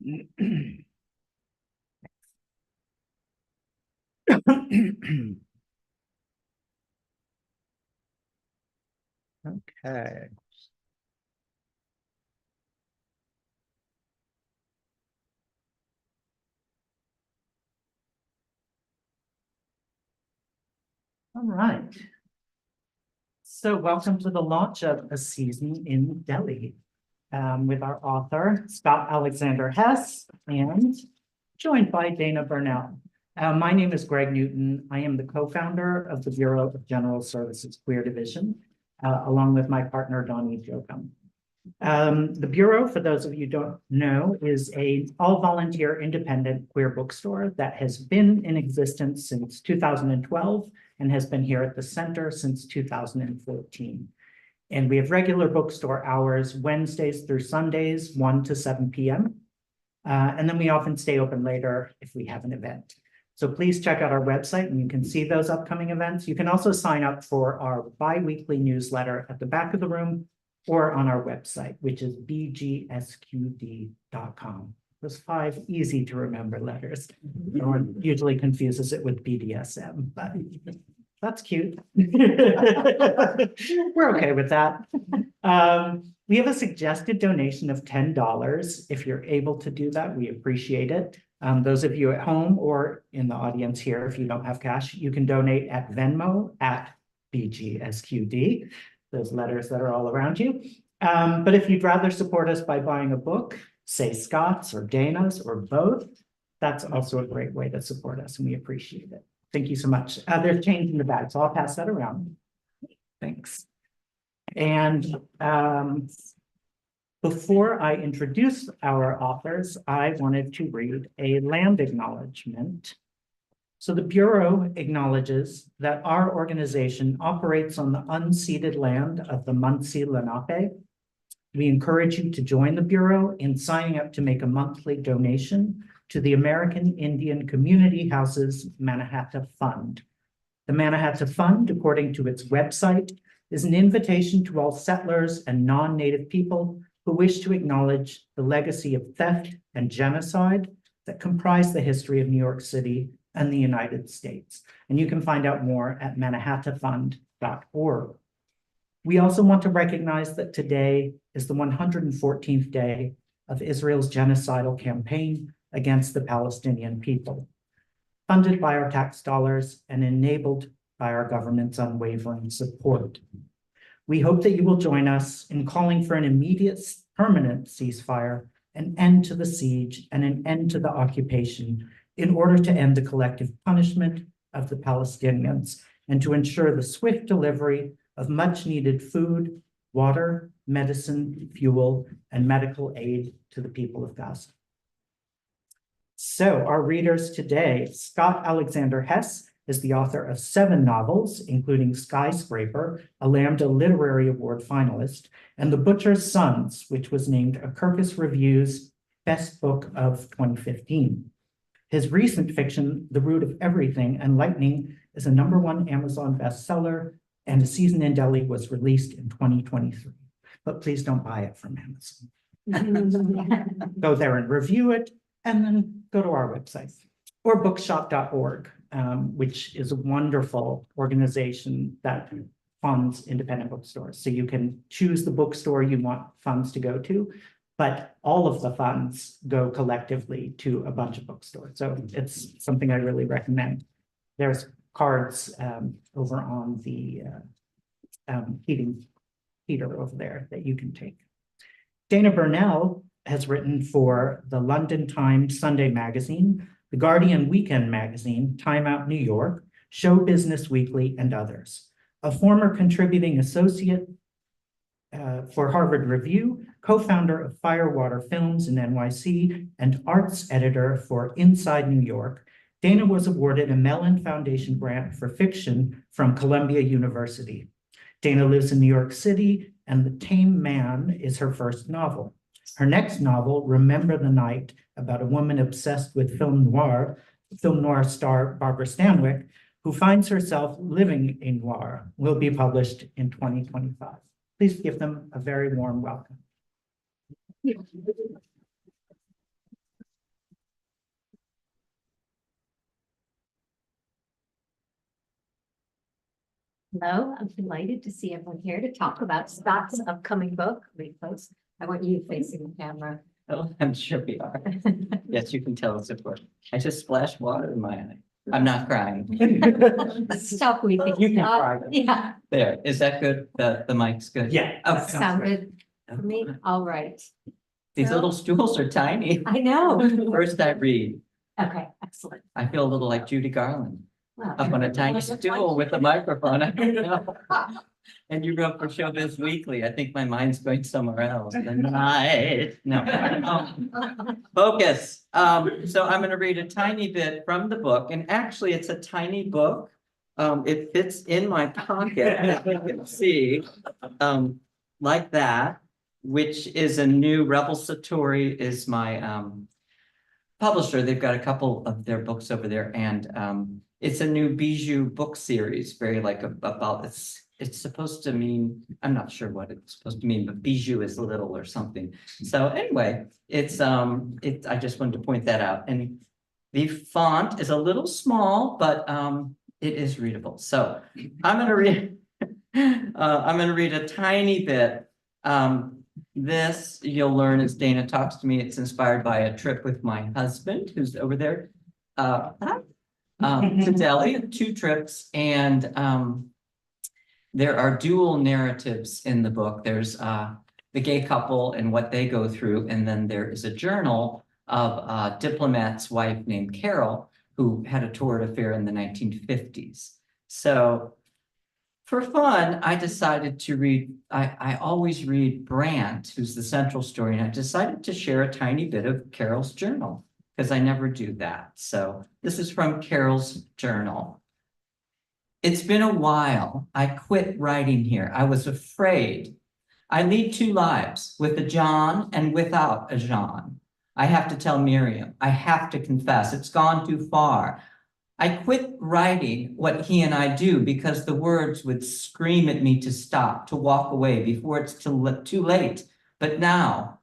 Okay. All right. So welcome to the launch of A Season in Delhi with our author, Scott Alexander Hess, and joined by Dana Burnell. My name is Greg Newton. I am the co-founder of the Bureau of General Services Queer Division, along with my partner, Donnie Jokum. The Bureau, for those of you who don't know, is an all-volunteer independent queer bookstore that has been in existence since 2012 and has been here at the center since 2014. And we have regular bookstore hours, Wednesdays through Sundays, 1 to 7 p.m. And then we often stay open later if we have an event. So please check out our website and you can see those upcoming events. You can also sign up for our bi-weekly newsletter at the back of the room or on our website, which is bgsqd.com. Those 5 easy to remember letters. No one usually confuses it with BDSM, but that's cute. We're okay with that. We have a suggested donation of $10. If you're able to do that, we appreciate it. Those of you at home or in the audience here, if you don't have cash, you can donate at Venmo at BGSQD. Those letters that are all around you. But if you'd rather support us by buying a book, say Scott's or Dana's or both, that's also a great way to support us and we appreciate it. Thank you so much. There's change in the bag, so I'll pass that around. Thanks. And before I introduce our authors, I wanted to read a land acknowledgement. So the Bureau acknowledges that our organization operates on the unceded land of the Munsee Lenape. We encourage you to join the Bureau in signing up to make a monthly donation to the American Indian Community Houses Mannahatta Fund. The Mannahatta Fund, according to its website, is an invitation to all settlers and non-Native people who wish to acknowledge the legacy of theft and genocide that comprise the history of New York City and the United States. And you can find out more at mannahattafund.org. We also want to recognize that today is the 114th day of Israel's genocidal campaign against the Palestinian people, funded by our tax dollars and enabled by our government's unwavering support. We hope that you will join us in calling for an immediate permanent ceasefire, an end to the siege, and an end to the occupation in order to end the collective punishment of the Palestinians and to ensure the swift delivery of much needed food, water, medicine, fuel, and medical aid to the people of Gaza. So our readers today, Scott Alexander Hess is the author of 7 novels, including Skyscraper, a Lambda Literary Award finalist, and The Butcher's Sons, which was named a Kirkus Review's Best Book of 2015. His recent fiction, The Root of Everything and Lightning, is a #1 Amazon bestseller, and A Season in Delhi was released in 2023. But please don't buy it from Amazon. Go there and review it, and then go to our website or bookshop.org, which is a wonderful organization that funds independent bookstores. So you can choose the bookstore you want funds to go to, but all of the funds go collectively to a bunch of bookstores. So it's something I really recommend. There's cards over on the heater over there that you can take. Dana Burnell has written for the London Times Sunday Magazine, the Guardian Weekend Magazine, Time Out New York, Show Business Weekly, and others. A former contributing associate for Harvard Review, co-founder of Firewater Films in NYC, and arts editor for Inside New York, Dana was awarded a Mellon Foundation grant for fiction from Columbia University. Dana lives in New York City, and The Tame Man is her first novel. Her next novel, Remember the Night, about a woman obsessed with film noir star Barbara Stanwyck, who finds herself living in noir, will be published in 2025. Please give them a very warm welcome. Hello, I'm delighted to see everyone here to talk about Scott's upcoming book, Read Close. I want you facing the camera. Oh, I'm sure we are. Yes, you can tell us, of course. I just splashed water in my eye. I'm not crying. Stop weeping. You can cry. Yeah, There, is that good? The mic's good? Yeah. Oh, sound good for me. All right. these little stools are tiny. I know. First I read. Okay, excellent. I feel a little like Judy Garland Wow. up on a tiny stool with a microphone. I don't know. And you wrote for Showbiz Weekly. I think my mind's going somewhere else. The night. No. Focus. So I'm going to read a tiny bit from the book, and actually it's a tiny book. It fits in my pocket, as you can see, like that, which is a new Rebel Satori is my publisher. They've got a couple of their books over there, and it's a new bijou book series, very like about it's supposed to mean, I'm not sure what it's supposed to mean, but bijou is little or something. So anyway, I just wanted to point that out. And the font is a little small, but it is readable. So I'm gonna read a tiny bit. This you'll learn as Dana talks to me. It's inspired by a trip with my husband, who's over there to Delhi, 2 trips, and there are dual narratives in the book. There's the gay couple and what they go through, and then there is a journal of a diplomat's wife named Carol, who had a torrid affair in the 1950s. So for fun, I decided to read, I always read Brandt, who's the central story, and I decided to share a tiny bit of Carol's journal, because I never do that. So this is from Carol's journal. It's been a while. I quit writing here. I was afraid. I lead 2 lives, with a John and without a Jean. I have to tell Miriam. I have to confess. It's gone too far. I quit writing what he and I do because the words would scream at me to stop, to walk away before it's too late. But now,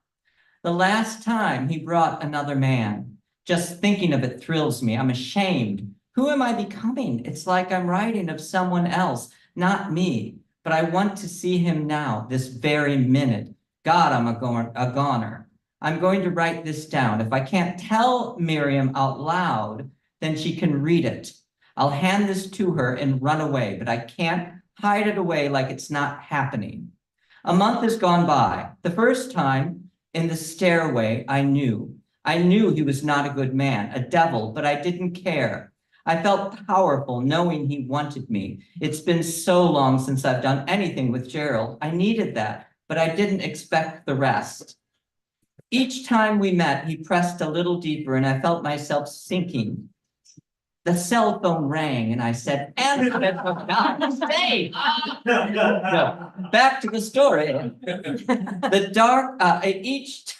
the last time he brought another man, just thinking of it thrills me. I'm ashamed. Who am I becoming? It's like I'm writing of someone else, not me. But I want to see him now, this very minute. God, I'm a goner. I'm going to write this down. If I can't tell Miriam out loud, then she can read it. I'll hand this to her and run away, but I can't hide it away like it's not happening. A month has gone by. The first time in the stairway, I knew he was not a good man, a devil, but I didn't care. I felt powerful knowing he wanted me. It's been so long since I've done anything with Gerald. I needed that, but I didn't expect the rest. Each time we met, he pressed a little deeper and I felt myself sinking. The cell phone rang and I said, answer it for God's sake. No. Back to the story. The dark, each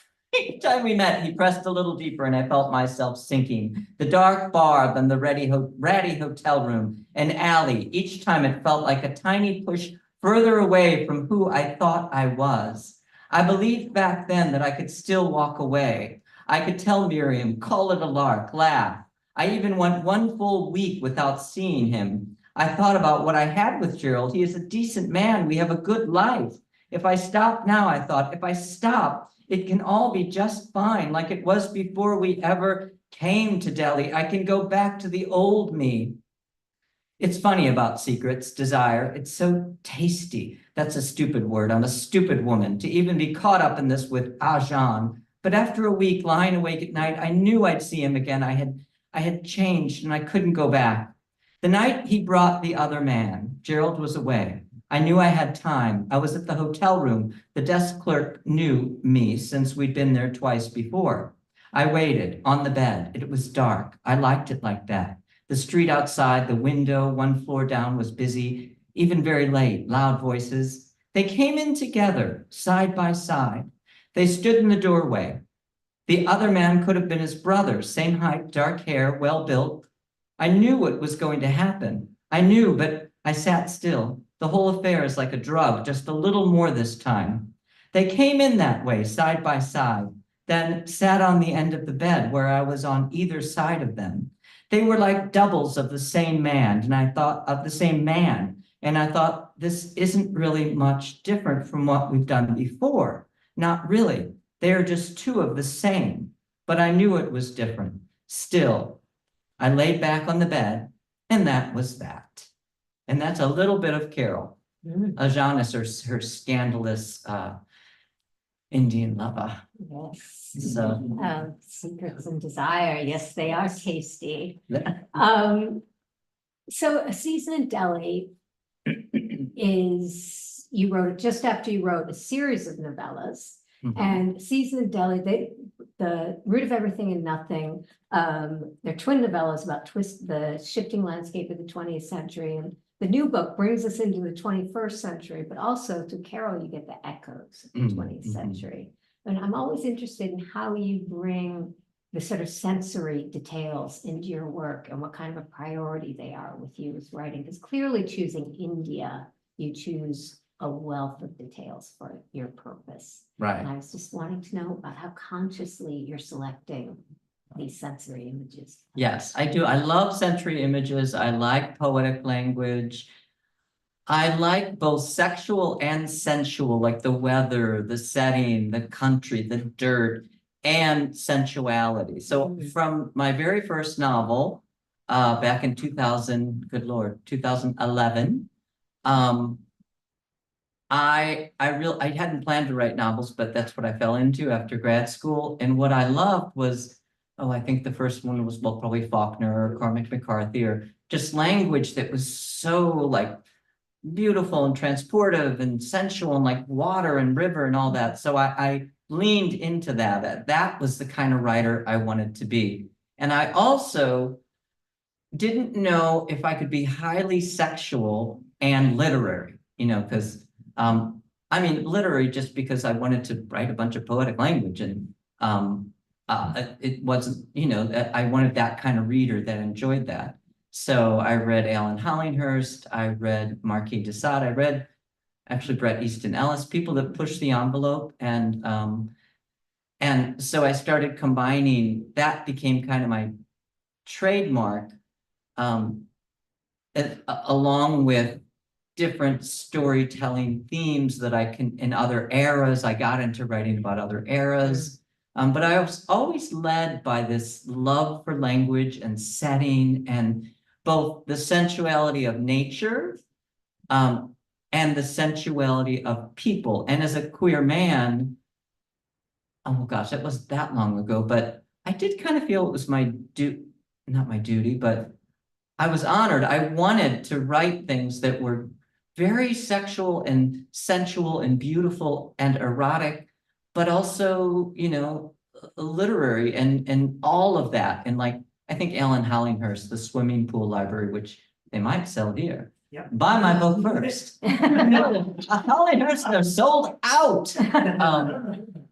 time we met, he pressed a little deeper and I felt myself sinking. The dark bar, then the ratty hotel room, an alley. Each time it felt like a tiny push further away from who I thought I was. I believed back then that I could still walk away. I could tell Miriam, call it a lark, laugh. I even went 1 full week without seeing him. I thought about what I had with Gerald. He is a decent man. We have a good life. If I stop now, I thought, if I stop, it can all be just fine, like it was before we ever came to Delhi. I can go back to the old me. It's funny about secrets, desire. It's so tasty. That's a stupid word. I'm a stupid woman to even be caught up in this with Ajahn. But after a week lying awake at night, I knew I'd see him again. I had changed and I couldn't go back. The night he brought the other man, Gerald was away. I knew I had time. I was at the hotel room. The desk clerk knew me since we'd been there twice before. I waited on the bed. It was dark. I liked it like that. The street outside, the window 1 floor down was busy, even very late, loud voices. They came in together, side by side. They stood in the doorway. The other man could have been his brother, same height, dark hair, well-built. I knew what was going to happen. I knew, but I sat still. The whole affair is like a drug, just a little more this time. They came in that way, side by side, then sat on the end of the bed where I was on either side of them. They were like doubles of the same man, and I thought, And I thought, this isn't really much different from what we've done before. Not really. They are just two of the same, but I knew it was different. Still, I laid back on the bed, and that was that. And that's a little bit of Carol. Ajahn is her scandalous Indian lover. Yes. So Secrets and Desire, yes, they are tasty. So A Season in Delhi is, you wrote it just after you wrote a series of novellas. And Season in Delhi, the Root of Everything and Nothing, they're twin novellas about the shifting landscape of the 20th century. And the new book brings us into the 21st century, but also through Carol, you get the echoes of the 20th century. And I'm always interested in how you bring the sort of sensory details into your work and what kind of a priority they are with you as writing. Because clearly choosing India, you choose a wealth of details for your purpose. right. And I was just wanting to know about how consciously you're selecting these sensory images. Yes, I do. I love sensory images. I like poetic language. I like both sexual and sensual, like the weather, the setting, the country, the dirt, and sensuality. So from my very first novel, back in 2000, good Lord, 2011, I hadn't planned to write novels, but that's what I fell into after grad school. And what I loved was, I think the first one was, well, probably Faulkner or Cormac McCarthy, or just language that was so like beautiful and transportive and sensual and like water and river and all that. So I leaned into that. That was the kind of writer I wanted to be. And I also didn't know if I could be highly sexual and literary, because I mean, literary just because I wanted to write a bunch of poetic language, and it wasn't, I wanted that kind of reader that enjoyed that. So I read Alan Hollinghurst, I read Marquis de Sade, I read actually Bret Easton Ellis, people that push the envelope, and so I started combining. That became kind of my trademark, along with different storytelling themes that I can, in other eras. I got into writing about other eras. But I was always led by this love for language and setting, and both the sensuality of nature, and the sensuality of people. And as a queer man, oh gosh, that was that long ago, but I did kind of feel it was not my duty, but I was honored. I wanted to write things that were very sexual and sensual and beautiful and erotic, but also, literary and all of that. And like, I think Alan Hollinghurst, The Swimming Pool Library, which they might sell here. Yep. Buy my book first. Hollinghurst, they're sold out.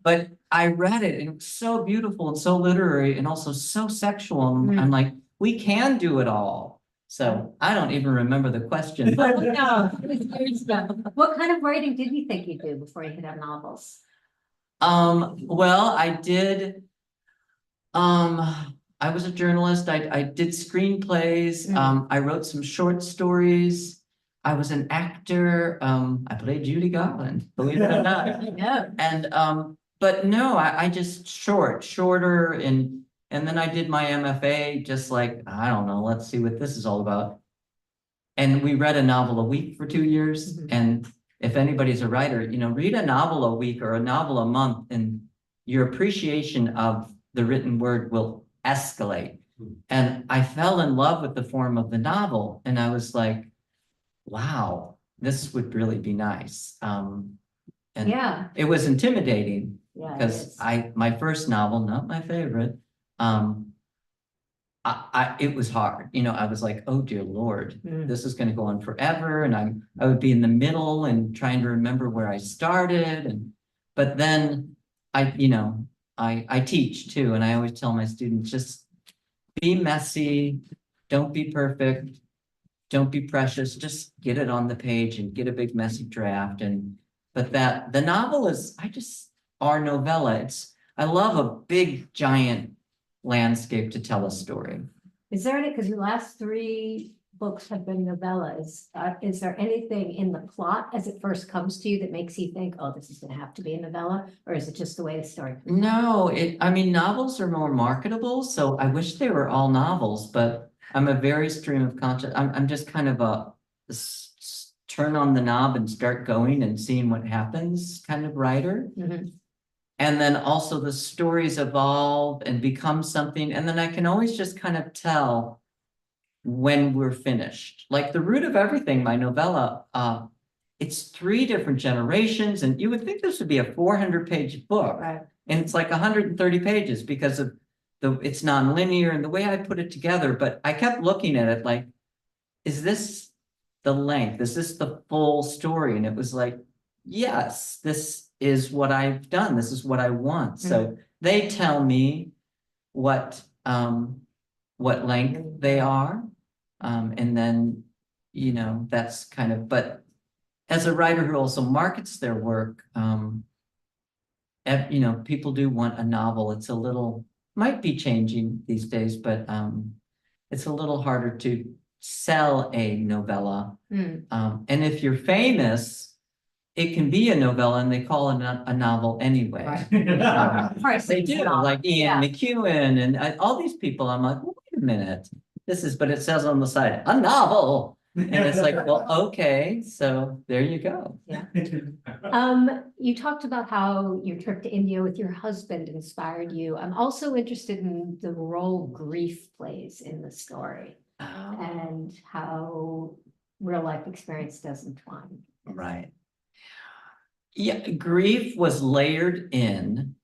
But I read it and it was so beautiful and so literary and also so sexual. And I'm like, we can do it all. So I don't even remember the question. No, it was years ago. What kind of writing did you think you'd do before you hit up novels? Well, I did. I was a journalist. I did screenplays. I wrote some short stories. I was an actor. I played Judy Garland, believe it or not. No. And but no, I just shorter, and then I did my MFA, just like, I don't know, let's see what this is all about. And we read a novel a week for 2 years. And if anybody's a writer, read a novel a week or a novel a month, and your appreciation of the written word will escalate. And I fell in love with the form of the novel. And I was like, wow, this would really be nice. And Yeah. it was intimidating, Yeah, because my first novel, not my favorite, it was hard. I was like, oh dear Lord, this is going to go on forever. And I would be in the middle and trying to remember where I started. But then I teach too. And I always tell my students, just be messy. Don't be perfect. Don't be precious. Just get it on the page and get a big messy draft. But the novel is, our novella. I love a big giant landscape to tell a story. Is there any, because your last 3 books have been novellas. Is there anything in the plot as it first comes to you that makes you think, oh, this is gonna have to be a novella? Or is it just the way the story? No, I mean, novels are more marketable, so I wish they were all novels, but I'm a very stream of conscious, I'm just kind of a turn on the knob and start going and seeing what happens kind of writer. Mhm. And then also the stories evolve and become something, and then I can always just kind of tell when we're finished. Like The Root of Everything, my novella, it's 3 different generations, and you would think this would be a 400-page book. Right. And it's like 130 pages because of it's nonlinear and the way I put it together, but I kept looking at it like, is this the length? Is this the full story? And it was like, yes, this is what I've done. This is what I want. So they tell me what length they are. And then, that's kind of, but as a writer who also markets their work, people do want a novel. It's a little, might be changing these days, but it's a little harder to sell a novella. And if you're famous, it can be a novella and they call it a novel anyway. Right. They do, like Ian Yeah. McEwan and all these people. I'm like, wait a minute. But it says on the side, a novel. And it's like, well, okay, so there you go. Yeah. You talked about how your trip to India with your husband inspired you. I'm also interested in the role grief plays in the story and how real life experience does entwine. Right. Yeah, grief was layered in.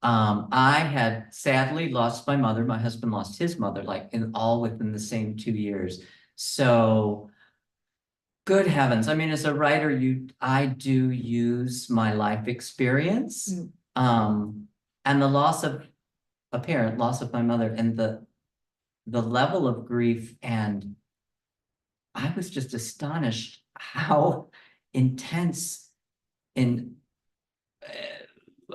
I had sadly lost my mother. My husband lost his mother, like all within the same 2 years. So good heavens. I mean, as a writer, I do use my life experience. And the loss of a parent, loss of my mother, and the level of grief, and I was just astonished how intense and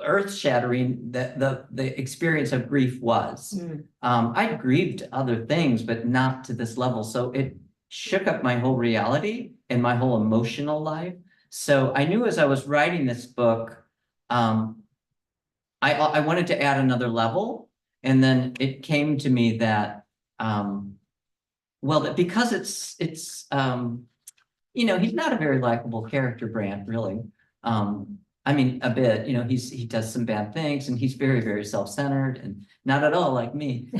earth-shattering the experience of grief was. I grieved other things, but not to this level. So it shook up my whole reality and my whole emotional life. So I knew as I was writing this book, I wanted to add another level. And then it came to me that, that because it's he's not a very likable character, Brant, really. I mean, a bit, he does some bad things and he's very, very self-centered and not at all like me.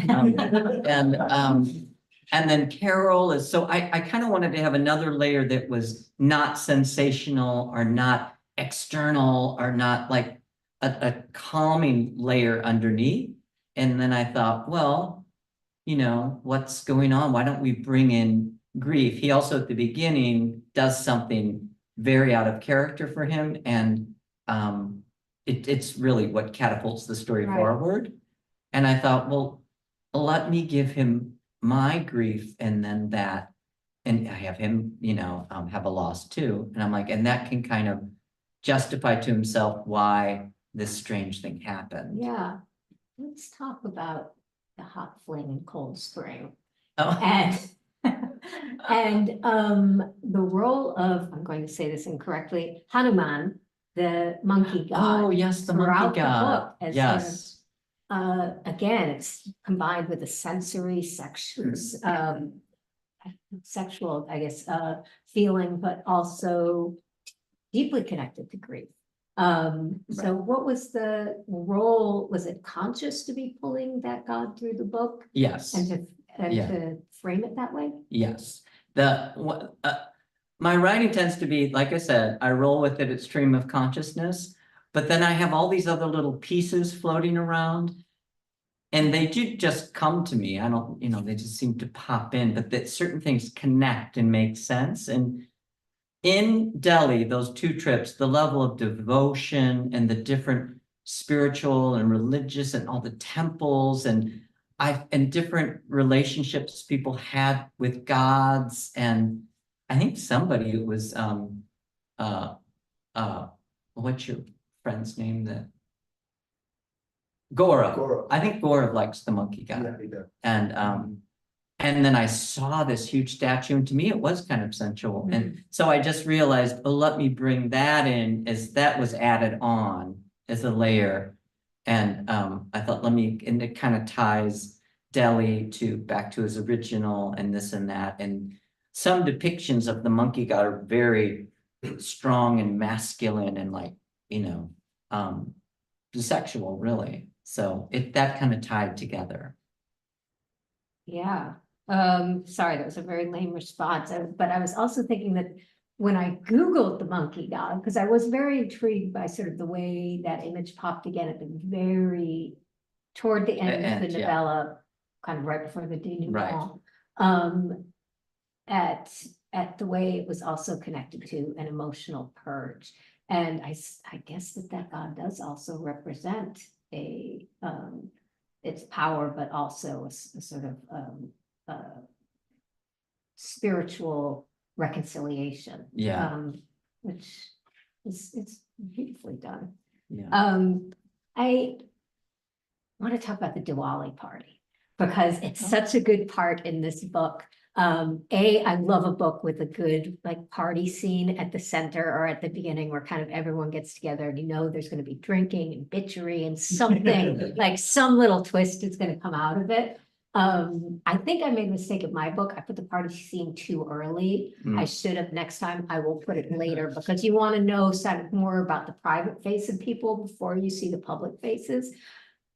And then Carol is, so I kind of wanted to have another layer that was not sensational or not external or not like a calming layer underneath. And then I thought, well, what's going on? Why don't we bring in grief? He also at the beginning does something very out of character for him. And it's really what catapults the story forward. And I thought, well, let me give him my grief and then that, and I have him, have a loss too. And I'm like, and that can kind of justify to himself why this strange thing happened. Yeah. Let's talk about the hot flaming cold spring. Oh. And the role of, I'm going to say this incorrectly, Hanuman, the monkey god. Oh, yes, the throughout monkey god. book as Yes. Again, it's combined with the sensory sexual, I guess, feeling, but also deeply connected to grief. So what was the role? Was it conscious to be pulling that god through the book Yes. and to frame it that way? Yes. My writing tends to be, like I said, I roll with it at stream of consciousness, but then I have all these other little pieces floating around and they do just come to me. I don't, they just seem to pop in, but that certain things connect and make sense. And in Delhi, those 2 trips, the level of devotion and the different spiritual and religious and all the temples and different relationships people had with gods. And I think somebody was what's your friend's name? Gaurav. I think Gaurav likes the monkey god. Yeah, he does. And And then I saw this huge statue, and to me, it was kind of sensual. And so I just realized, oh, let me bring that in, as that was added on as a layer. And I thought, and it kind of ties Delhi back to his original and this and that. And some depictions of the monkey god are very strong and masculine and like, sexual, really. So that kind of tied together. Yeah, sorry, that was a very lame response, but I was also thinking that when I Googled the monkey god, because I was very intrigued by sort of the way that image popped again at toward the end of the novella, kind of right before the denouement. At the way it was also connected to an emotional purge. And I guess that god does also represent its power, but also a sort of spiritual reconciliation. Which it's beautifully done. I want to talk about the Diwali party because it's such a good part in this book. I love a book with a good like party scene at the center or at the beginning where kind of everyone gets together and there's going to be drinking and bitchery and something like some little twist is going to come out of it. I think I made a mistake in my book. I put the party scene too early. I should have. Next time I will put it later because you want to know sort of more about the private face of people before you see the public faces.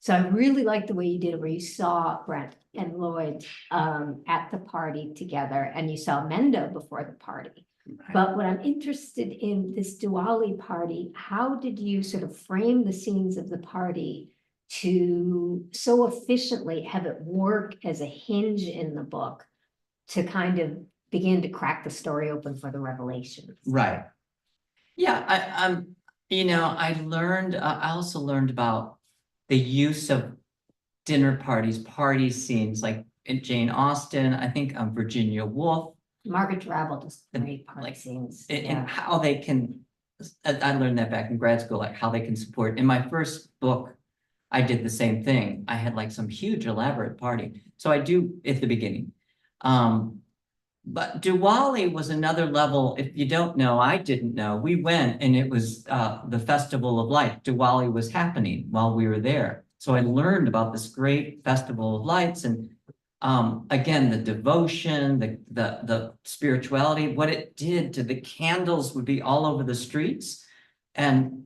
So I really like the way you did it, where you saw Brent and Lloyd at the party together, and you saw Mendo before the party. But what I'm interested in this Diwali party, how did you sort of frame the scenes of the party to so efficiently have it work as a hinge in the book to kind of begin to crack the story open for the revelations? Right. Yeah, I also learned about the use of dinner party scenes, like in Jane Austen, I think Virginia Woolf. Margaret Drabble does great party scenes. And how they can, I learned that back in grad school, like how they can support. In my first book, I did the same thing. I had like some huge elaborate party. So I do at the beginning. But Diwali was another level. If you don't know, I didn't know. We went and it was the Festival of Light. Diwali was happening while we were there. So I learned about this great Festival of Lights and again, the devotion, the spirituality, what it did to the candles would be all over the streets. And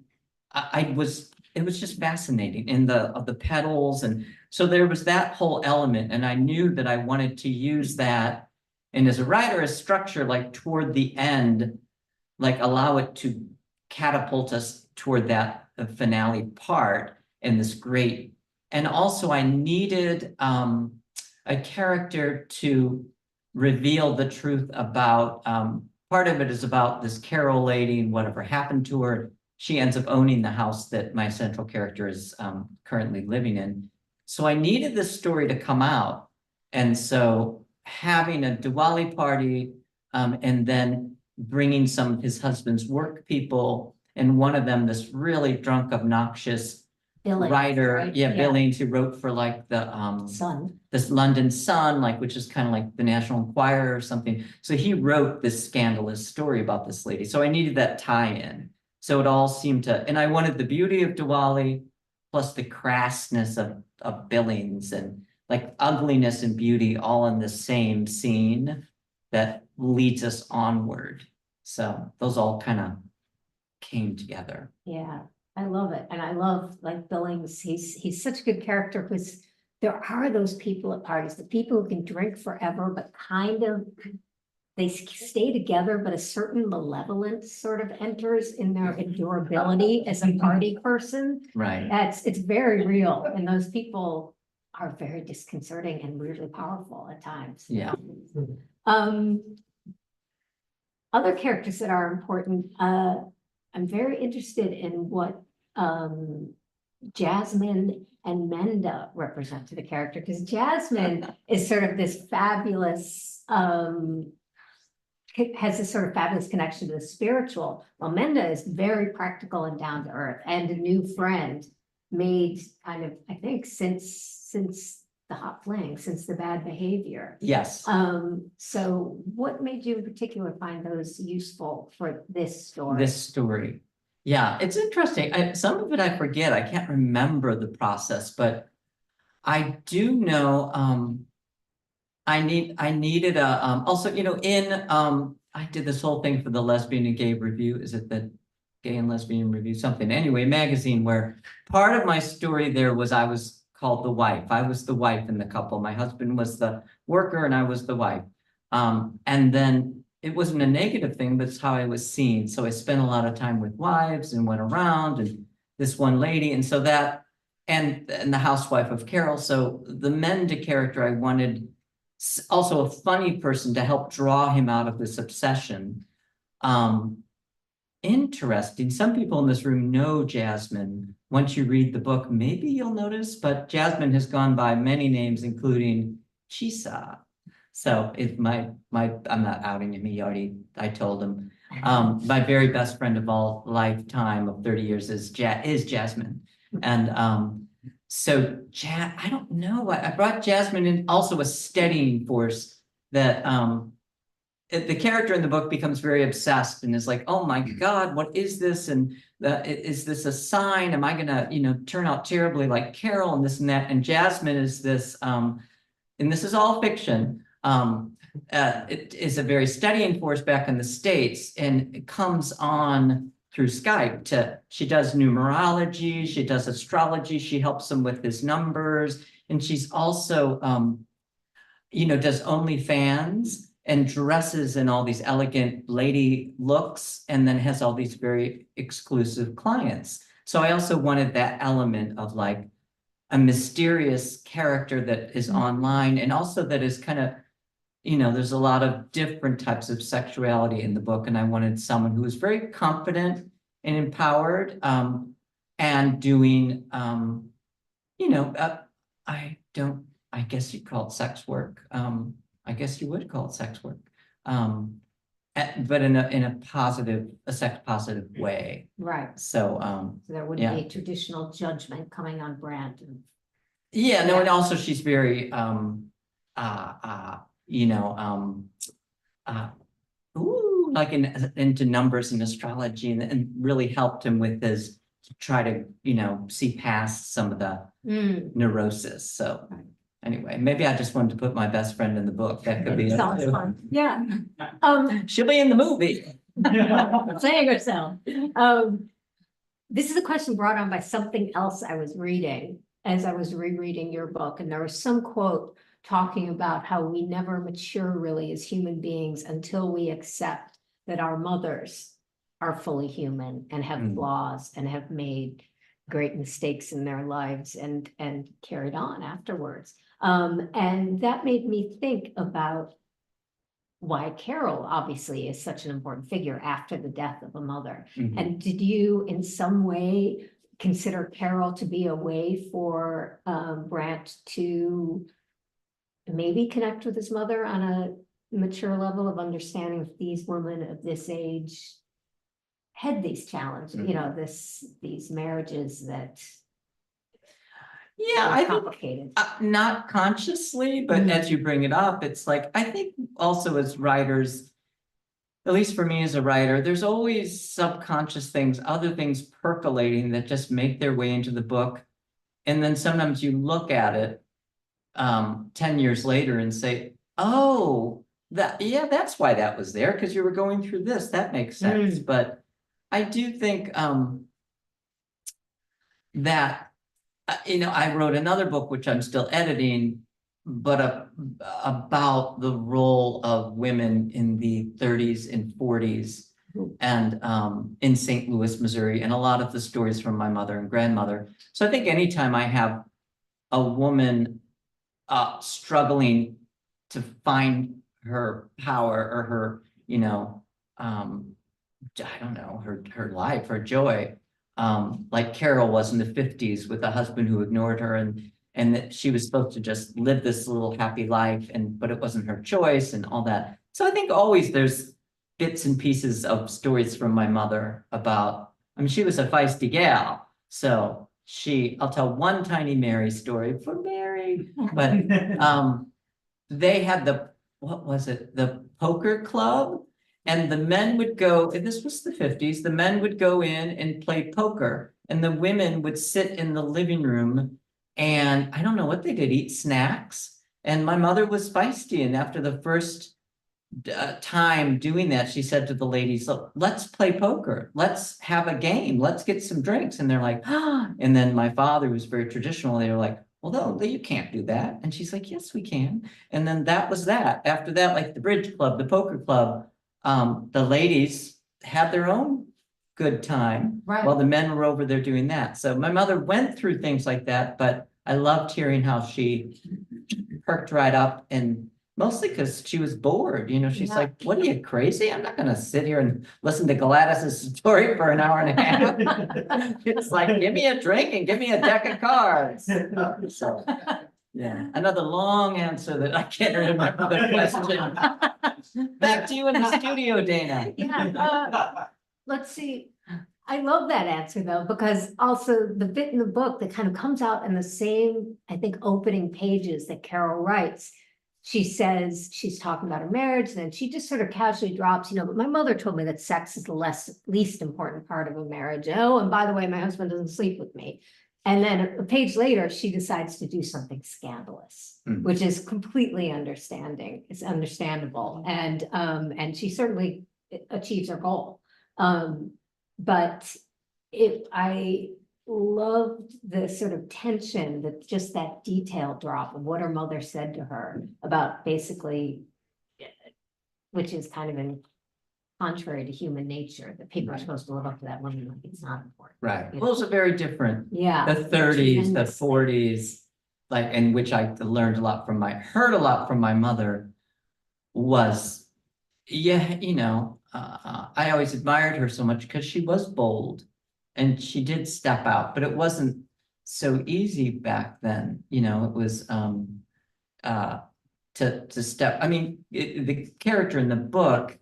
it was just fascinating in the petals. And so there was that whole element. And I knew that I wanted to use that. And as a writer, as structure, like toward the end, like allow it to catapult us toward that finale part and this great. And also I needed a character to reveal the truth about, part of it is about this Carol lady and whatever happened to her. She ends up owning the house that my central character is currently living in. So I needed this story to come out. And so having a Diwali party and then bringing some of his husband's work people, and one of them, this really drunk, obnoxious Billings, writer, right? Billings, who wrote for like the Sun. This London Sun, like which is kind of like the National Enquirer or something. So he wrote this scandalous story about this lady. So I needed that tie-in. So it all seemed to, and I wanted the beauty of Diwali plus the crassness of Billings and like ugliness and beauty all in the same scene that leads us onward. So those all kind of came together. Yeah, I love it. And I love like Billings. He's such a good character because there are those people at parties, the people who can drink forever, but kind of they stay together, but a certain malevolence sort of enters in their endurability as a party person. Right. It's very real. And those people are very disconcerting and weirdly powerful at times. Yeah. Other characters that are important, I'm very interested in what Jasmine and Menda represent to the character, because Jasmine is sort of this fabulous, has this sort of fabulous connection to the spiritual, while Menda is very practical and down to earth, and a new friend made kind of, I think, since the hot fling, since the bad behavior. Yes. So what made you in particular find those useful for this story? This story. Yeah, it's interesting. Some of it I forget. I can't remember the process, but I do know, I needed a, also, I did this whole thing for the Lesbian and Gay Review. Is it the Gay and Lesbian Review? Something. Anyway, magazine where part of my story there was I was called the wife. I was the wife in the couple. My husband was the worker and I was the wife. And then it wasn't a negative thing, but it's how I was seen. So I spent a lot of time with wives and went around and this one lady. And so that, and the housewife of Carol. So the Menda character, I wanted also a funny person to help draw him out of this obsession. Interesting. Some people in this room know Jasmine. Once you read the book, maybe you'll notice, but Jasmine has gone by many names, including Chisa. So I'm not outing him. I told him. My very best friend of all lifetime of 30 years is Jasmine. And I don't know. I brought Jasmine in, also a steadying force that the character in the book becomes very obsessed and is like, oh my God, what is this? And is this a sign? Am I gonna, turn out terribly like Carol and this and that? And Jasmine is this, and this is all fiction. It is a very steadying force back in the States, and it comes on through Skype she does numerology, she does astrology, she helps him with his numbers, and she's also, does OnlyFans and dresses in all these elegant lady looks, and then has all these very exclusive clients. So I also wanted that element of like a mysterious character that is online, and also that is kind of, there's a lot of different types of sexuality in the book, and I wanted someone who was very confident and empowered, and doing, I guess you'd call it sex work. I guess you would call it sex work, but in a sex positive way. Right. So, So there wouldn't be a traditional judgment coming on Brand. Yeah, no, and also she's very, like into numbers and astrology, and really helped him with his, to try to, see past some of the neurosis. So. Right. Anyway, maybe I just wanted to put my best friend in the book. That could be Sounds it. fun. Yeah. She'll be in the movie. Saying herself. This is a question brought on by something else I was reading as I was rereading your book, and there was some quote talking about how we never mature really as human beings until we accept that our mothers are fully human and have flaws and have made great mistakes in their lives and carried on afterwards. And that made me think about why Carol obviously is such an important figure after the death of a mother. And did you in some way consider Carol to be a way for Brant to maybe connect with his mother on a mature level of understanding if these women of this age had these challenges, these marriages that I think complicated. not consciously, but as you bring it up, it's like, I think also as writers, at least for me as a writer, there's always subconscious things, other things percolating that just make their way into the book. And then sometimes you look at it 10 years later and say, oh, that's why that was there, because you were going through this. That makes sense. But I do think that I wrote another book, which I'm still editing, but about the role of women in the 30s and 40s and in St. Louis, Missouri, and a lot of the stories from my mother and grandmother. So I think anytime I have a woman struggling to find her power or her, I don't know, her life, her joy, like Carol was in the 50s with a husband who ignored her, and that she was supposed to just live this little happy life, but it wasn't her choice and all that. So I think always there's bits and pieces of stories from my mother about, she was a feisty gal, so I'll tell one tiny Mary story for Mary, but they had what was it? The poker club. And the men would go, and this was the 50s, the men would go in and play poker. And the women would sit in the living room and I don't know what they did, eat snacks. And my mother was feisty. And after the first time doing that, she said to the ladies, look, let's play poker. Let's have a game. Let's get some drinks. And they're like, ah. And then my father was very traditional. They were like, well, no, you can't do that. And she's like, yes, we can. And then that was that. After that, like the bridge club, the poker club, the ladies had their own good time while the men were over there doing that. So my mother went through things like that, but I loved hearing how she perked right up, and mostly because she was bored. You know, she's like, what are you, crazy? I'm not going to sit here and listen to Gladys's story for an hour and a half. It's like, give me a drink and give me a deck of cards. So, yeah, another long answer that I can't remember the question. Back to you in the studio, Dana. Yeah, let's see. I love that answer though, because also the bit in the book that kind of comes out in the same, I think, opening pages that Carol writes. She says she's talking about her marriage, and then she just sort of casually drops, but my mother told me that sex is the least important part of a marriage. Oh, and by the way, my husband doesn't sleep with me. And then a page later, she decides to do something scandalous, which is completely understanding. It's understandable. And she certainly achieves her goal. But I loved the sort of tension, that just that detail drop of what her mother said to her about basically, which is kind of in contrary to human nature, that people are supposed to live up to that woman like it's not important. Right. Well, those are very different. Yeah. The 30s, the 40s, like, in which I learned a lot from heard a lot from my mother, was, I always admired her so much because she was bold and she did step out, but it wasn't so easy back then. It was to step. I mean, the character in the book,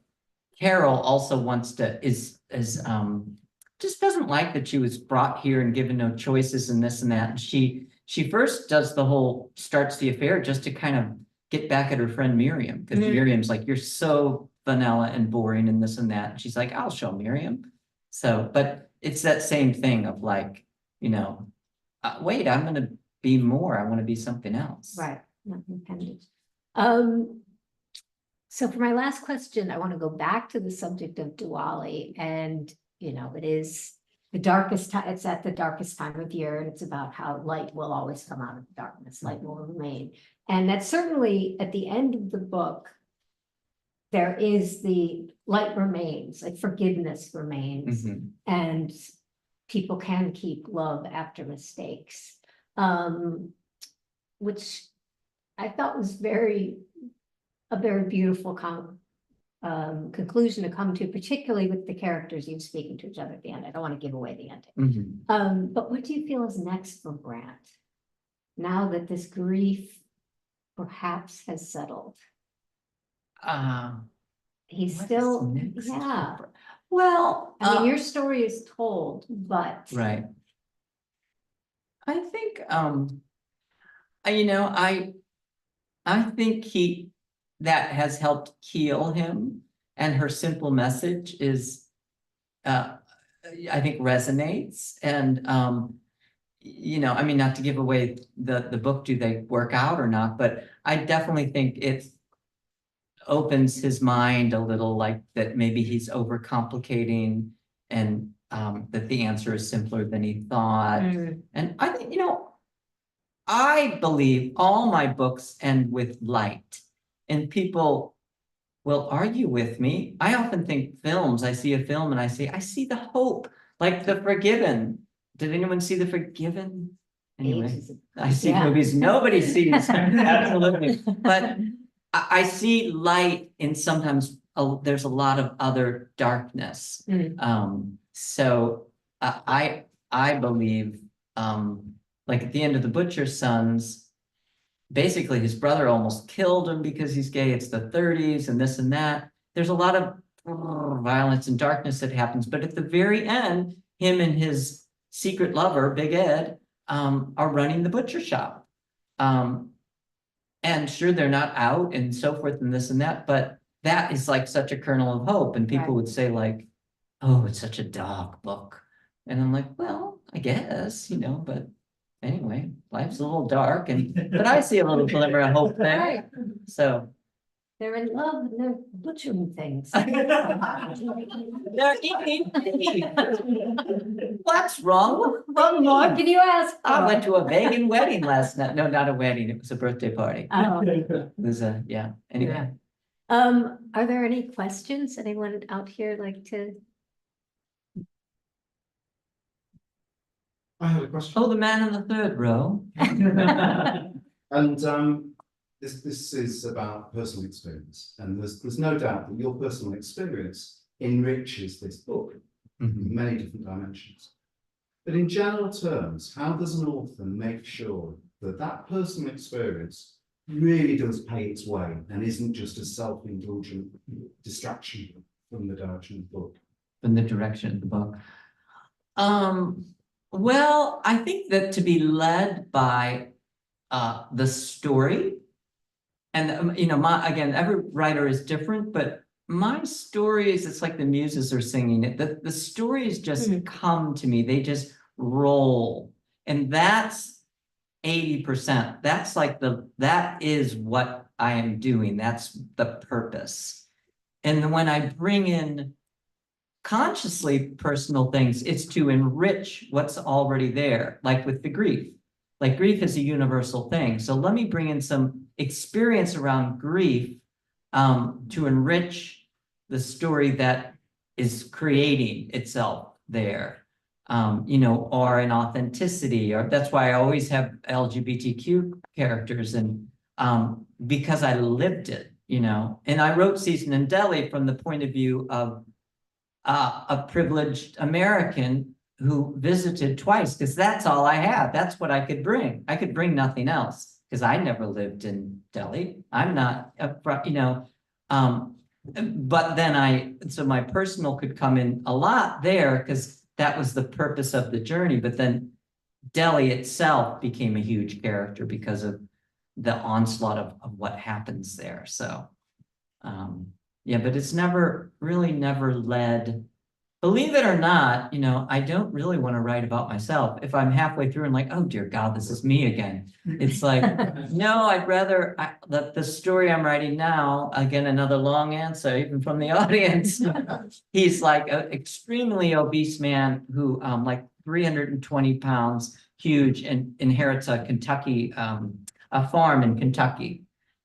Carol, also just doesn't like that she was brought here and given no choices and this and that. And she first starts the affair just to kind of get back at her friend Miriam, because Miriam's like, you're so vanilla and boring and this and that. And she's like, I'll show Miriam. So, but it's that same thing of like, wait, I'm going to be more. I want to be something else. Right. Not independent. So for my last question, I want to go back to the subject of Diwali, and it is the darkest time. It's at the darkest time of year, and it's about how light will always come out of the darkness. Light will remain, and that's certainly at the end of the book. There is the light remains, like forgiveness remains, and people can keep love after mistakes, which I thought was a very beautiful conclusion to come to, particularly with the characters you speaking to each other at the end. I don't want to give away the ending. But what do you feel is next for Grant, now that this grief perhaps has settled? He's still, yeah. Well, I mean, your story is told, but right. I think, I think that has helped heal him, and her simple message is, I think, resonates. And, I mean, not to give away the book, do they work out or not, but I definitely think it opens his mind a little, like that maybe he's overcomplicating, and that the answer is simpler than he thought. And I think, I believe all my books end with light, and people will argue with me. I often think films, I see a film and I see the hope, like The Forgiven. Did anyone see The Forgiven? Anyway, I see movies nobody sees. Absolutely. But I see light in sometimes there's a lot of other darkness. So I believe, like at the end of The Butcher's Sons, basically his brother almost killed him because he's gay. It's the 30s and this and that. There's a lot of violence and darkness that happens. But at the very end, him and his secret lover, Big Ed, are running the butcher shop. And sure, they're not out and so forth and this and that, but that is like such a kernel of hope. And people Right. would say like, oh, it's such a dark book. And I'm like, well, I guess, but anyway, life's a little dark but I see a little glimmer of hope there. Right. So. They're in love and they're butchering things. They're eating. What's wrong? What more can you ask I for? went to a vegan wedding last night. No, not a wedding. It was a birthday party. Oh, It was anyway. are there any questions anyone out here like to? I have a question. Oh, the man in the third row. And this is about personal experience, and there's no doubt that your personal experience enriches this book in many different dimensions. But in general terms, how does an author make sure that that personal experience really does pay its way and isn't just a self-indulgent distraction from the direction of the book? From the direction of the book. Well, I think that to be led by the story, and again, every writer is different, but my stories, it's like the muses are singing it. The stories just come to me, they just roll. And that's 80%. That's like that is what I am doing. That's the purpose. And then when I bring in consciously personal things, it's to enrich what's already there, like with the grief. Like grief is a universal thing. So let me bring in some experience around grief to enrich the story that is creating itself there. Or an authenticity, or that's why I always have LGBTQ characters, and because I lived it, and I wrote Season in Delhi from the point of view of a privileged American who visited twice, because that's all I had. That's what I could bring. I could bring nothing else because I never lived in Delhi. I'm not, but then so my personal could come in a lot there because that was the purpose of the journey. But then Delhi itself became a huge character because of the onslaught of what happens there. So, yeah, but it's never led. Believe it or not, I don't really want to write about myself. If I'm halfway through and like, oh dear God, this is me again. It's like, no, I'd rather the story I'm writing now, again, another long answer, even from the audience. He's like an extremely obese man who like 320 pounds, huge, and inherits a Kentucky, a farm in Kentucky.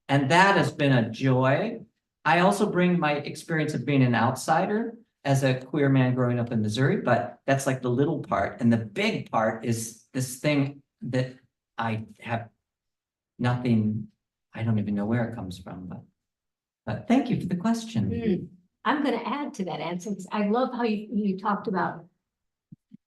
And that has been a joy. I also bring my experience of being an outsider as a queer man growing up in Missouri, but that's like the little part. And the big part is this thing that I have nothing, I don't even know where it comes from, but thank you for the question. I'm going to add to that answer because I love how you talked about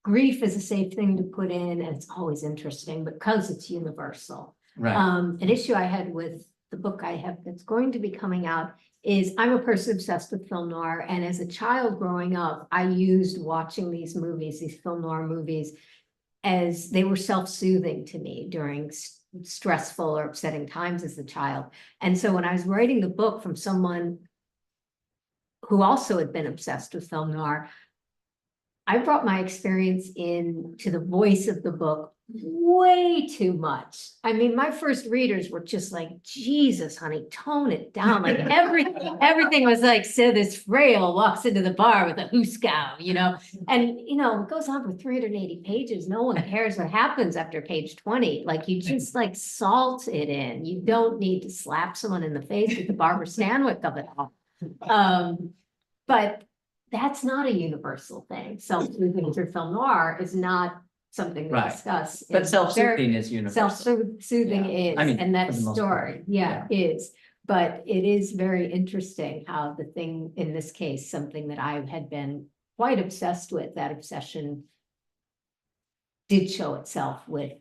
grief is a safe thing to put in, and it's always interesting because it's universal. Right. An issue I had with the book I have that's going to be coming out is I'm a person obsessed with film noir. And as a child growing up, I used watching these movies, these film noir movies, as they were self-soothing to me during stressful or upsetting times as a child. And so when I was writing the book from someone who also had been obsessed with film noir, I brought my experience into the voice of the book way too much. I mean, my first readers were just like, Jesus, honey, tone it down. Like everything was like, so this frail walks into the bar with a hooskow, and, it goes on for 380 pages. No one cares what happens after page 20. Like you just like salt it in. You don't need to slap someone in the face with the Barbara Stanwyck of it all. But that's not a universal thing. Self-soothing through film noir is not something we discuss. But self-soothing is universal. Self-soothing is, I mean, and that for the most story, is. But it is very interesting how the thing, in this case, something that I had been quite obsessed with, that obsession did show itself with,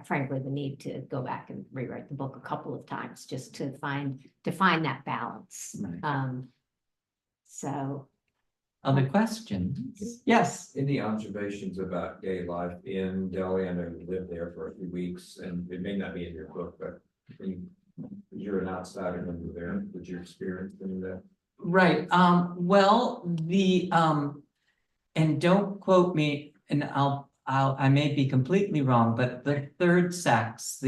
frankly, the need to go back and rewrite the book a couple of times just to find that balance. Right. So other questions? Yes. Any observations about gay life in Delhi? I know you lived there for a few weeks, and it may not be in your book, but you're an outsider when you're there. Did you experience any of that? Right, well, and don't quote me, and I may be completely wrong, but the third sex,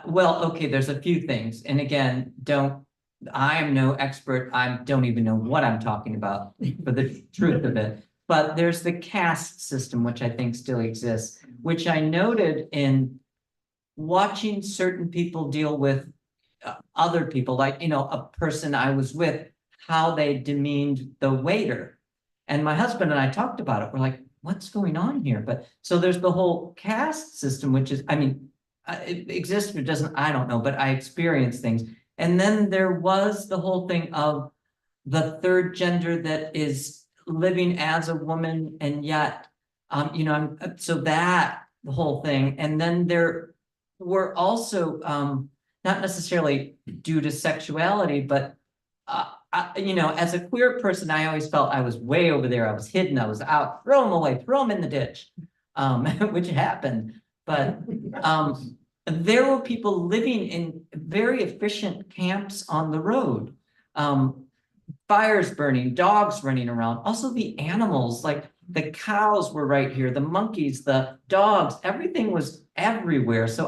well, okay, there's a few things, and again, I am no expert, I don't even know what I'm talking about for the truth of it. But there's the caste system, which I think still exists, which I noted in watching certain people deal with other people, like, a person I was with, how they demeaned the waiter. And my husband and I talked about it. We're like, what's going on here? But so there's the whole caste system, which is, it exists or doesn't, I don't know, but I experience things. And then there was the whole thing of the third gender that is living as a woman, and yet, so that the whole thing. And then there were also, not necessarily due to sexuality, but as a queer person, I always felt I was way over there. I was hidden. I was out. Throw them away. Throw them in the ditch, which happened. But there were people living in very efficient camps on the road. Fires burning, dogs running around. Also the animals, like the cows were right here, the monkeys, the dogs, everything was everywhere. So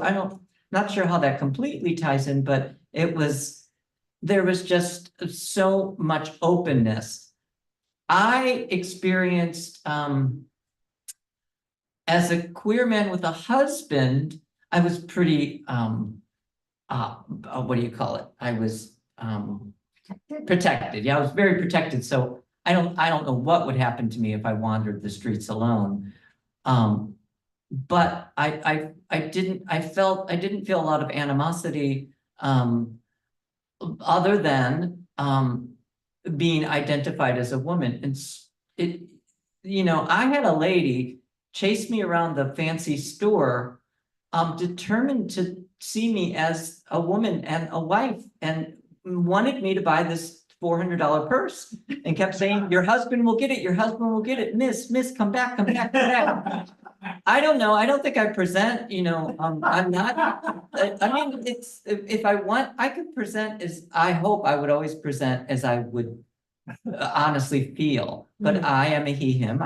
not sure how that completely ties in, but there was just so much openness. I experienced, as a queer man with a husband, I was pretty, what do you call it? I was protected. Yeah, I was very protected. So I don't know what would happen to me if I wandered the streets alone. But I didn't feel a lot of animosity, other than being identified as a woman. And I had a lady chase me around the fancy store, determined to see me as a woman and a wife, and wanted me to buy this $400 purse, and kept saying, your husband will get it, your husband will get it, miss, come back, come back, come back. I don't know, I don't think I present, I'm not, it's, if I want, I could present as, I hope I would always present as I would honestly feel, but I am a he, him,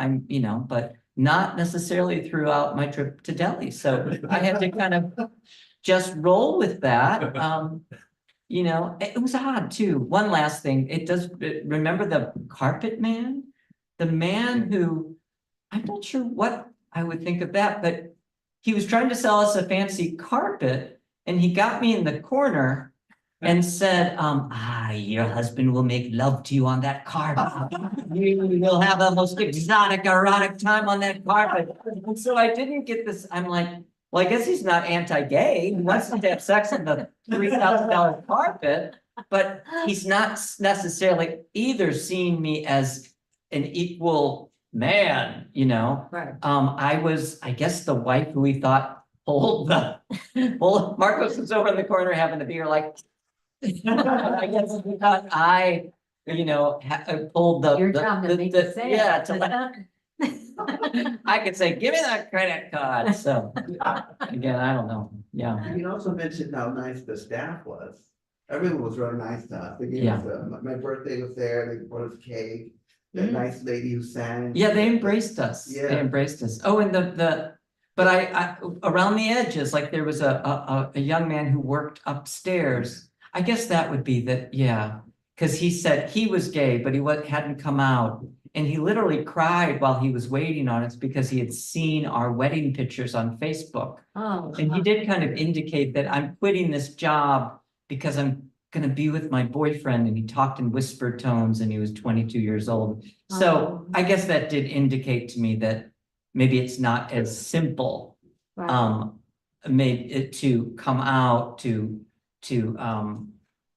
but not necessarily throughout my trip to Delhi. So I had to kind of just roll with that. It was odd too. One last thing, remember the carpet man? The man who, I'm not sure what I would think of that, but he was trying to sell us a fancy carpet, and he got me in the corner and said, your husband will make love to you on that carpet. You will have the most exotic, erotic time on that carpet. And so I didn't get this. I'm like, well, I guess he's not anti-gay. He wants to have sex on the $3,000 carpet, but he's not necessarily either seeing me as an equal man, Right. I was, I guess, the wife who he thought Marcos was over in the corner having a beer, like, I guess he thought I, pulled Your job to make it say. yeah, I could say, give me that credit card. So again, I don't know. Yeah. You also mentioned how nice the staff was. Everyone was really nice to us. They gave us my birthday was there. They brought us cake. That nice lady who sang. Yeah, they embraced us. Yeah. They embraced us. Oh, and but I around the edges, like there was a young man who worked upstairs. I guess that would be that, yeah. Because he said he was gay, but he hadn't come out. And he literally cried while he was waiting on us because he had seen our wedding pictures on Facebook. Oh. And he did kind of indicate that I'm quitting this job because I'm going to be with my boyfriend. And he talked in whispered tones, and he was 22 years old. So I guess that did indicate to me that maybe it's not as simple, Right. made it to come out, to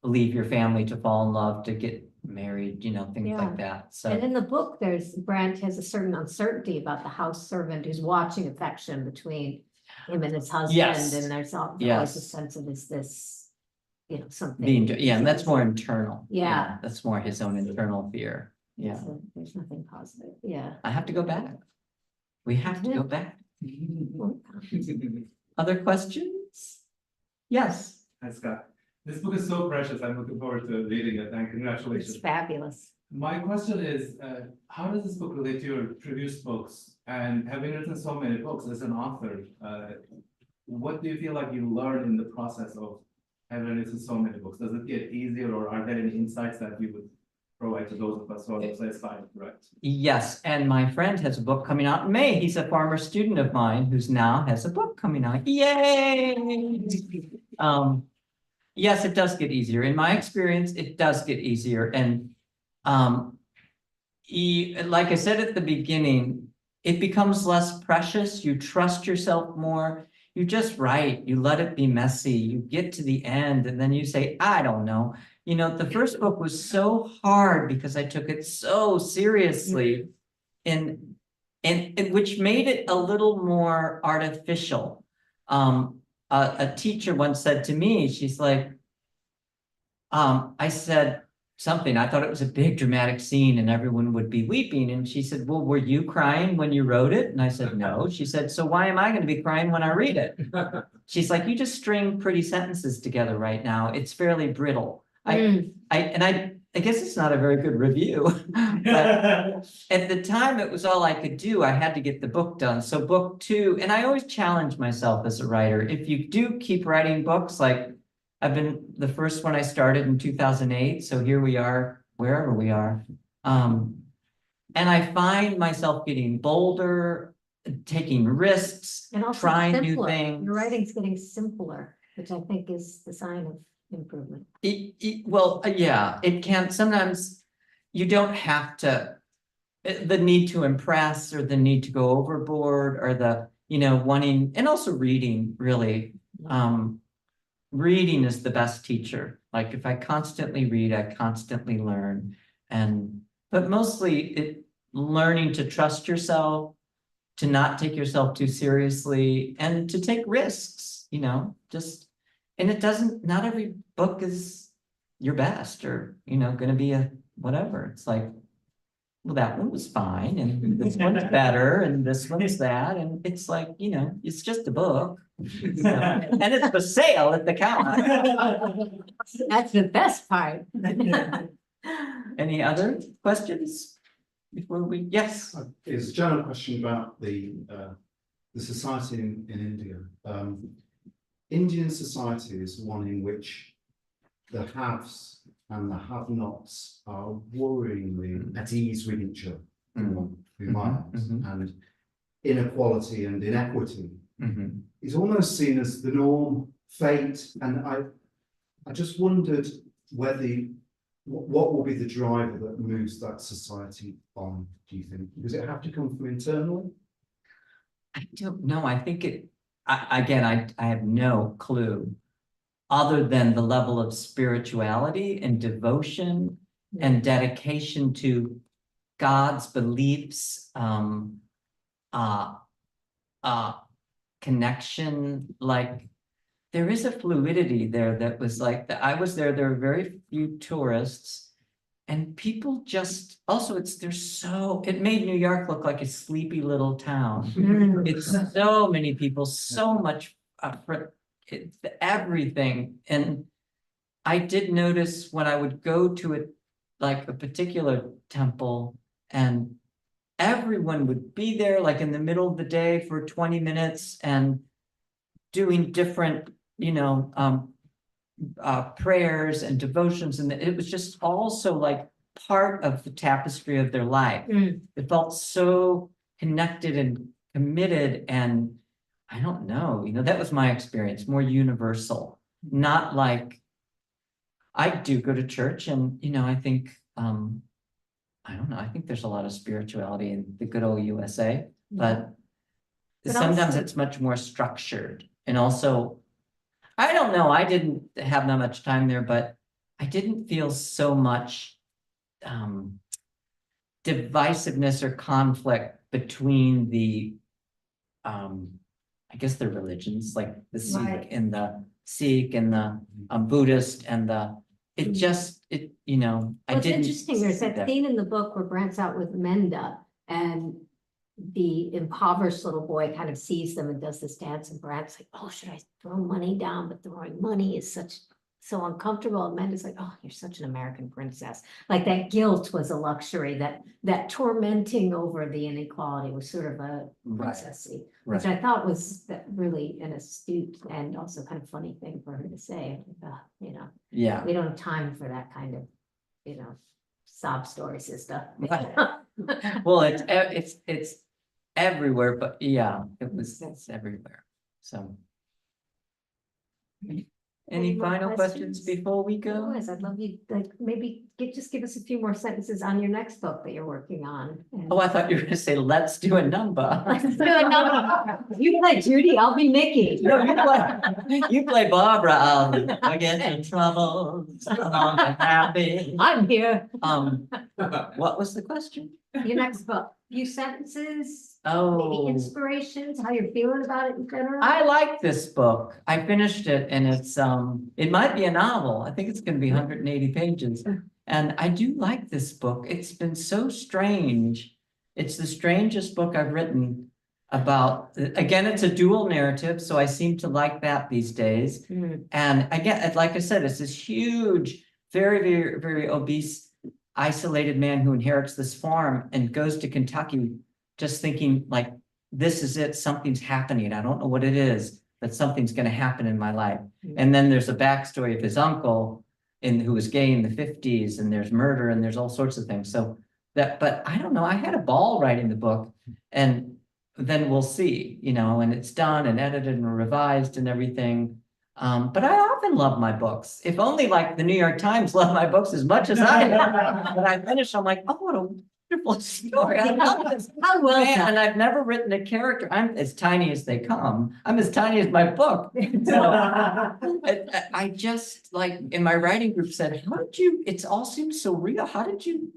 leave your family, to fall in love, to get married, things like that. So And in the book, Brent has a certain uncertainty about the house servant who's watching affection between him and his husband. Yes. And there's always Yes. a sense of, is this something. yeah, and that's more internal. Yeah. That's more his own internal fear. Yeah, So there's nothing positive, yeah. I have to go back. We have to go back. Well, Other questions? Yes. Hi, Scott. This book is so precious. I'm looking forward to reading it, and It's congratulations. fabulous. My question is, how does this book relate to your previous books? And having written so many books as an author, what do you feel like you learned in the process of having written so many books? Does it get easier, or are there any insights that you would provide to those of us who are aspiring to write? Yes, and my friend has a book coming out in May. He's a former student of mine who's now has a book coming out. Yay! Yes, it does get easier. In my experience, it does get easier. And like I said at the beginning, it becomes less precious. You trust yourself more. You just write, you let it be messy. You get to the end and then you say, I don't know. You know, the first book was so hard because I took it so seriously and which made it a little more artificial. A teacher once said to me, she's like, I said something, I thought it was a big dramatic scene and everyone would be weeping. And she said, well, were you crying when you wrote it? And I said, no. She said, so why am I going to be crying when I read it? She's like, you just string pretty sentences together right now. It's fairly brittle. I guess it's not a very good review, but at the time it was all I could do. I had to get the book done. So book 2, and I always challenge myself as a writer. If you do keep writing books, like I've been, the first one I started in 2008. So here we are, wherever we are. And I find myself getting bolder, taking risks, And also trying new simpler. things. Your writing's getting simpler, which I think is the sign of improvement. Well, yeah, it can, sometimes you don't have to, the need to impress or the need to go overboard or the, wanting, and also reading, really. Reading is the best teacher. Like if I constantly read, I constantly learn. But mostly learning to trust yourself, to not take yourself too seriously and to take risks, and it doesn't, not every book is your best or, gonna be a whatever. It's like, well, that one was fine and this one's better and this one's that. And it's like, it's just a book. And it's for sale at the counter. That's the best part. Any other questions before we, yes? It's a general question about the society in India. Indian society is one in which the haves and the have-nots are worryingly at ease with each other, and inequality and inequity is almost seen as the norm, fate, and I just wondered what will be the driver that moves that society on, do you think? Does it have to come from internally? I don't know. I think I have no clue other than the level of spirituality and devotion and dedication to God's beliefs, connection. Like there is a fluidity there that was like I was there were very few tourists and people just also it made New York look like a sleepy little town. It's so many people, so much it's everything. And I did notice when I would go to a particular temple and everyone would be there like in the middle of the day for 20 minutes and doing different, prayers and devotions. And it was just also like part of the tapestry of their life. It felt so connected and committed. And I don't know, that was my experience, more universal, not like I do go to church and, I think, I don't know. I think there's a lot of spirituality in the good old USA, but sometimes it's much more structured. And also, I don't know. I didn't have that much time there, but I didn't feel so much divisiveness or conflict between the, I guess the religions, like the Sikh and the Sikh and the Buddhist and it just, you know, I What's didn't. interesting, there's see that scene in the book where Brent's out with Menda and the impoverished little boy kind of sees them and does this dance and Brent's like, oh, should I throw money down? But throwing money is so uncomfortable. And Menda's like, oh, you're such an American princess. Like that guilt was a luxury, that tormenting over the inequality was sort of a Right. princessy, Right. which I thought was really an astute and also kind of funny thing for her to say. You know, Yeah. we don't have time for that kind of, you know, sob story sister. Right. Well, it's everywhere, but yeah, it's everywhere. So. Any more final questions before we go? Otherwise, I'd love you, like, maybe just give us a few more sentences on your next book that you're working on. Oh, I thought you were gonna say, let's do a number. Let's do another. You play Judy, I'll be Mickey. No, you play Barbara, I get in trouble, I'm happy. I'm here. What was the question? Your next book, few sentences, maybe Oh, inspirations, how you're feeling about it in general. I like this book. I finished it and it's, it might be a novel. I think it's gonna be 180 pages. And I do like this book. It's been so strange. It's the strangest book I've written about, again, it's a dual narrative, so I seem to like that these days. Mm. And again, like I said, it's this huge, very, very, very obese, isolated man who inherits this farm and goes to Kentucky just thinking like, this is it, something's happening. I don't know what it is, but something's gonna happen in my life. And then there's a backstory of his uncle who was gay in the 50s, and there's murder and there's all sorts of things. So but I don't know, I had a ball writing the book, and then we'll see, you know, and it's done and edited and revised and everything. But I often love my books. If only like the New York Times loved my books as much as I do. When I finish, I'm like, oh, what a wonderful story. I love this. How well Man, done. and I've never written a character. I'm as tiny as they come. I'm as tiny as my book. So I just like in my writing group said, how did you, it all seems so real. How did you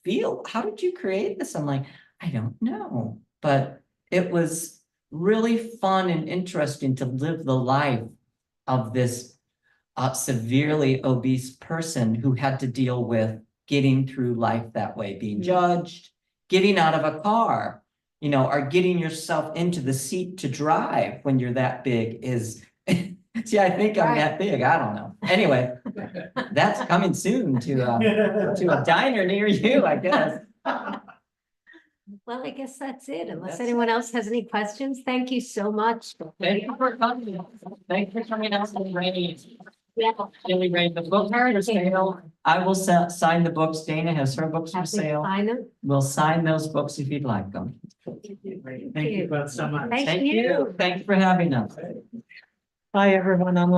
feel? How did you create this? I'm like, I don't know, but it was really fun and interesting to live the life of this severely obese person who had to deal with getting through life that way, being judged, getting out of a car, you know, or getting yourself into the seat to drive when you're that big is, see, I think I'm that big, I don't know. Anyway, that's coming soon to a diner near you, I guess. Well, I guess that's it, unless That's anyone else has any questions. Thank you so much. Thank you for coming. Thanks for coming out to the rain. Yeah. Really great. The books are for sale. I will sign the books. Dana has her books for Happy to sale. sign them. We'll sign those books if you'd like them. Thank you both so much. Thank you. Thanks for having us. Bye, everyone online.